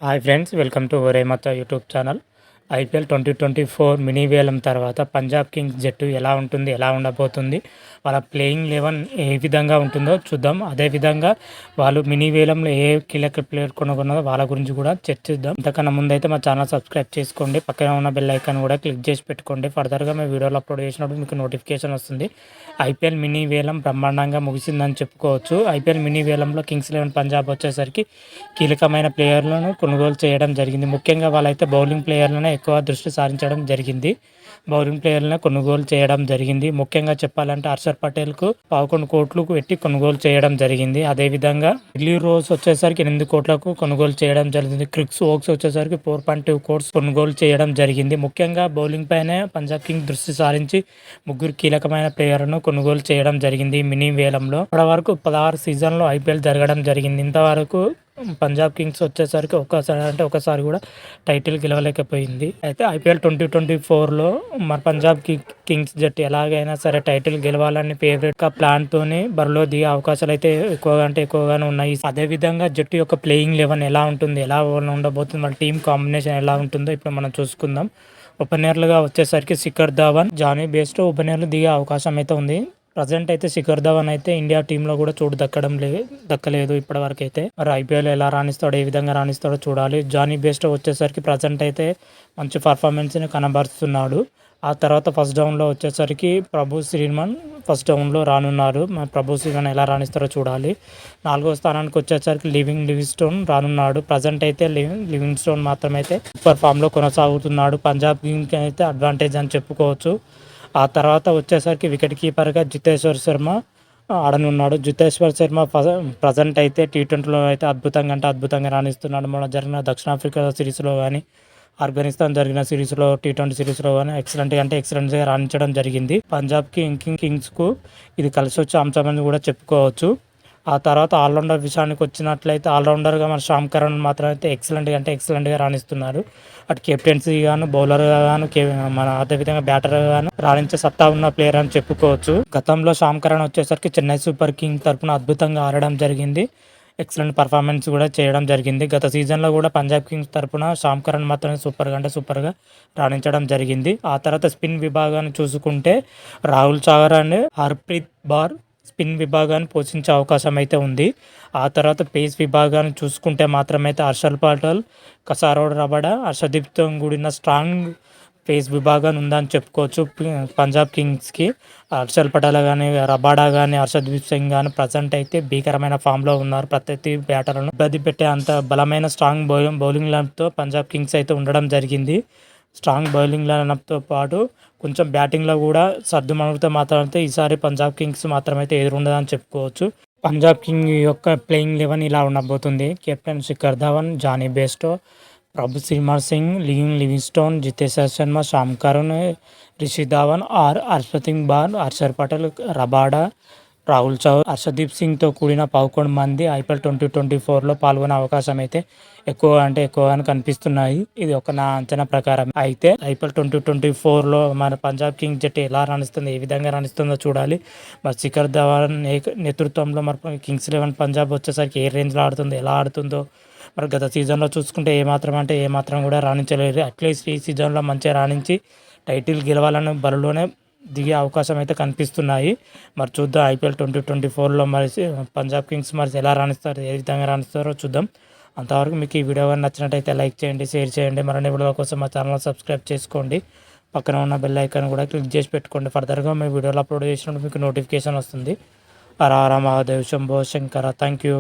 Hi friends, welcome to ఒరేమత YouTube channel. IPL 2024 mini వేలం తర్వాత పంజాబ్ కింగ్స్ జట్టు ఎలా ఉంటుంది, ఎలా ఉండబోతుంది, వాళ్ళ ప్లేయింగ్ 11 ఏ విధంగా ఉంటుందో చూద్దాం. అదేవిధంగా వాళ్ళు మినీ వేలంలో ఏ కీలక ప్లేయర్ కొనుగొన్నారో వాళ్ళ గురించి కూడా చర్చిద్దాం. ఇంతకన్నా ముందైతే మా ఛానల్ సబ్స్క్రైబ్ చేసుకోండి, పక్కన ఉన్న బెల్ ఐకాన్ కూడా క్లిక్ చేసి పెట్టుకోండి. ఫర్దర్గా మేము వీడియోలు అప్లోడ్ చేసినప్పుడు మీకు నోటిఫికేషన్ వస్తుంది. ఐపీఎల్ మినీ వేలం బ్రహ్మాండంగా ముగిసిందని చెప్పుకోవచ్చు. ఐపీఎల్ మినీ వేలంలో కింగ్స్ 11 పంజాబ్ వచ్చేసరికి కీలకమైన ప్లేయర్లను కొనుగోలు చేయడం జరిగింది. ముఖ్యంగా వాళ్ళైతే బౌలింగ్ ప్లేయర్లను ఎక్కువ దృష్టి సారించడం జరిగింది. బౌలింగ్ ప్లేయర్లను కొనుగోలు చేయడం జరిగింది. ముఖ్యంగా చెప్పాలంటే హర్షర్ పటేల్కు 11 కోట్లకు పెట్టి కొనుగోలు చేయడం జరిగింది. అదేవిధంగా ఢిల్లీ రోజ్ వచ్చేసరికి 8 కోట్లకు కొనుగోలు చేయడం జరిగింది. క్రిక్స్ ఓక్స్ వచ్చేసరికి 4.2 కోట్స్ కొనుగోలు చేయడం జరిగింది. ముఖ్యంగా బౌలింగ్ పైనే పంజాబ్ కింగ్స్ దృష్టి సారించి ముగ్గురు కీలకమైన ప్లేయర్లను కొనుగోలు చేయడం జరిగింది. మినీ వేలంలో ఇప్పటి వరకు 16 సీజన్లో ఐపీఎల్ జరగడం జరిగింది. ఇంతవరకు పంజాబ్ కింగ్స్ వచ్చేసరికి ఒకసారి కూడా టైటిల్ గెలవలేకపోయింది. అయితే ఐపీఎల్ 2024లో మన పంజాబ్ కింగ్స్ జట్టు ఎలాగైనా సరే టైటిల్ గెలవాలని ఫేవరెట్ గా ప్లాన్ తోని బరిలో దిగే అవకాశాలు అయితే ఎక్కువగానే ఉన్నాయి. అదే విధంగా జట్టు యొక్క ప్లేయింగ్ 11 ఎలా ఉంటుంది, ఎలా ఉండబోతుంది, మన టీం కాంబినేషన్ ఎలా ఉంటుందో ఇప్పుడు మనం చూసుకుందాం. ఓపెనర్లుగా వచ్చేసరికి శిఖర్ ధవన్, జానీ బేస్టో ఓపెనర్లు దిగే అవకాశం అయితే ఉంది. ప్రజెంట్ అయితే శిఖర్ ధవన్ అయితే ఇండియా టీంలో కూడా చోటు దక్కలేదు ఇప్పటి వరకు అయితే. మరి ఐపీఎల్ ఎలా రాణిస్తాడో, ఏ విధంగా రాణిస్తాడో చూడాలి. జానీ బేస్టో వచ్చేసరికి ప్రజెంట్ అయితే మంచి పర్ఫార్మెన్స్ని కనబరుస్తున్నాడు. ఆ తర్వాత ఫస్ట్ డౌన్లో వచ్చేసరికి ప్రభు శ్రీమన్ ఫస్ట్ డౌన్లో రానున్నారు. మరి ప్రభు శ్రీమన్ ఎలా రాణిస్తారో చూడాలి. 4వ స్థానానికి వచ్చేసరికి లివింగ్స్టోన్ రానున్నాడు. ప్రజెంట్ అయితే లివింగ్స్టోన్ మాత్రమైతే సూపర్ ఫామ్లో కొనసాగుతున్నాడు. పంజాబ్ కింగ్స్కి అయితే అడ్వాంటేజ్ అని చెప్పుకోవచ్చు. ఆ తర్వాత వచ్చేసరికి వికెట్ కీపర్గా జితేశ్వర్ శర్మ ఆడనున్నాడు. జితేశ్వర్ శర్మ ప్రజెంట్ అయితే టీ20లో అయితే అద్భుతంగా రాణిస్తున్నాడు. మన జరిగిన దక్షిణాఫ్రికా సిరీస్లో కానీ, ఆఫ్ఘనిస్తాన్ జరిగిన సిరీస్లో, టీ20 సిరీస్లో కానీ ఎక్సలెంట్గా రాణించడం జరిగింది. పంజాబ్ కింగ్స్కు ఇది కలిసి వచ్చే అంశమని కూడా చెప్పుకోవచ్చు. ఆ తర్వాత ఆల్రౌండర్ విషయానికి వచ్చినట్లయితే ఆల్రౌండర్గా మన శ్యామ్ కరణ్ మాత్రం అయితే ఎక్సలెంట్గా రాణిస్తున్నారు. అటు కెప్టెన్సీ గాను, బౌలర్గా గాను, మన అదేవిధంగా బ్యాటర్గా గాను రాణించే సత్తా ఉన్న ప్లేయర్ అని చెప్పుకోవచ్చు. గతంలో శ్యామ్ కరణ్ వచ్చేసరికి చెన్నై సూపర్ కింగ్స్ తరఫున అద్భుతంగా ఆడడం జరిగింది. ఎక్సలెంట్ పర్ఫార్మెన్స్ కూడా చేయడం జరిగింది. గత సీజన్లో కూడా పంజాబ్ కింగ్స్ తరఫున శ్యామ్ కరణ్ మాత్రమే సూపర్గా రాణించడం జరిగింది. ఆ తర్వాత స్పిన్ విభాగాన్ని చూసుకుంటే Rahul Chahar and Harpreet bar spin విభాగాన్ని పోషించే అవకాశం అయితే ఉంది. ఆ తర్వాత పేస్ విభాగాన్ని చూసుకుంటే మాత్రమైతే హర్షల్ పటేల్, కసారోడ్ రబాడా, హర్షదీప్తో కూడిన స్ట్రాంగ్ పేస్ విభాగాన్ని ఉందని చెప్పుకోవచ్చు పంజాబ్ కింగ్స్కి. హర్షల్ పటేల్ కానీ, రబాడా కానీ, హర్షదీప్ సింగ్ కానీ ప్రజెంట్ అయితే భీకరమైన ఫామ్లో ఉన్నారు. ప్రతి బ్యాటర్లను ఇబ్బంది పెట్టే అంత బలమైన స్ట్రాంగ్ బౌలింగ్ లైన్తో పంజాబ్ కింగ్స్ అయితే ఉండడం జరిగింది. స్ట్రాంగ్ బౌలింగ్ లైనప్తో పాటు కొంచెం బ్యాటింగ్లో కూడా సర్దుమణుగుతో మాత్రమైతే ఈసారి పంజాబ్ కింగ్స్ మాత్రమైతే ఎదురుండదని చెప్పుకోవచ్చు. పంజాబ్ కింగ్ యొక్క ప్లేయింగ్ 11 ఇలా ఉండబోతుంది. Captain Shikhar Dhawan, Jonny Bairstow, Prabhu Singh, Livingstone, Jiteshwar Sharma, Sam Curran, Rishi Dhawan, Harshdeep Brar, Harshal Patel, Rabada, Rahul Chahar, Harshdeep సింగ్తో కూడిన 11 మంది ఐపీఎల్ 2024లో పాల్గొనే అవకాశం అయితే ఎక్కువగానే కనిపిస్తున్నాయి. ఇది నా అంచనా ప్రకారం. అయితే ఐపీఎల్ 2024లో మన పంజాబ్ కింగ్స్ జట్టు ఎలా రాణిస్తుంది, ఏ విధంగా రాణిస్తుందో చూడాలి. మరి శిఖర్ ధవన్ నేతృత్వంలో మరి కింగ్స్ 11 పంజాబ్ వచ్చేసరికి ఏ రేంజ్లో ఆడుతుందో, ఎలా ఆడుతుందో, మరి గత సీజన్లో చూసుకుంటే ఏమాత్రం కూడా రాణించలేదు. అట్లీస్ట్ ఈ సీజన్లో మంచిగా రాణించి టైటిల్ గెలవాలని బరిలోనే దిగే అవకాశం అయితే కనిపిస్తున్నాయి. మరి చూద్దాం ఐపీఎల్ 2024లో మరి పంజాబ్ కింగ్స్ మరి ఎలా రాణిస్తారు, ఏ విధంగా రాణిస్తారో చూద్దాం. అంతవరకు మీకు ఈ వీడియో నచ్చినట్టయితే లైక్ చేయండి, షేర్ చేయండి. మరిన్ని వీడియోల కోసం మా ఛానల్ సబ్స్క్రైబ్ చేసుకోండి, పక్కన ఉన్న బెల్ ఐకాన్ కూడా క్లిక్ చేసి పెట్టుకోండి. ఫర్దర్గా మీ వీడియోలు అప్లోడ్ చేసినప్పుడు మీకు నోటిఫికేషన్ వస్తుంది. హర హర మహాదేవ్, శంభో శంకర. Thank you.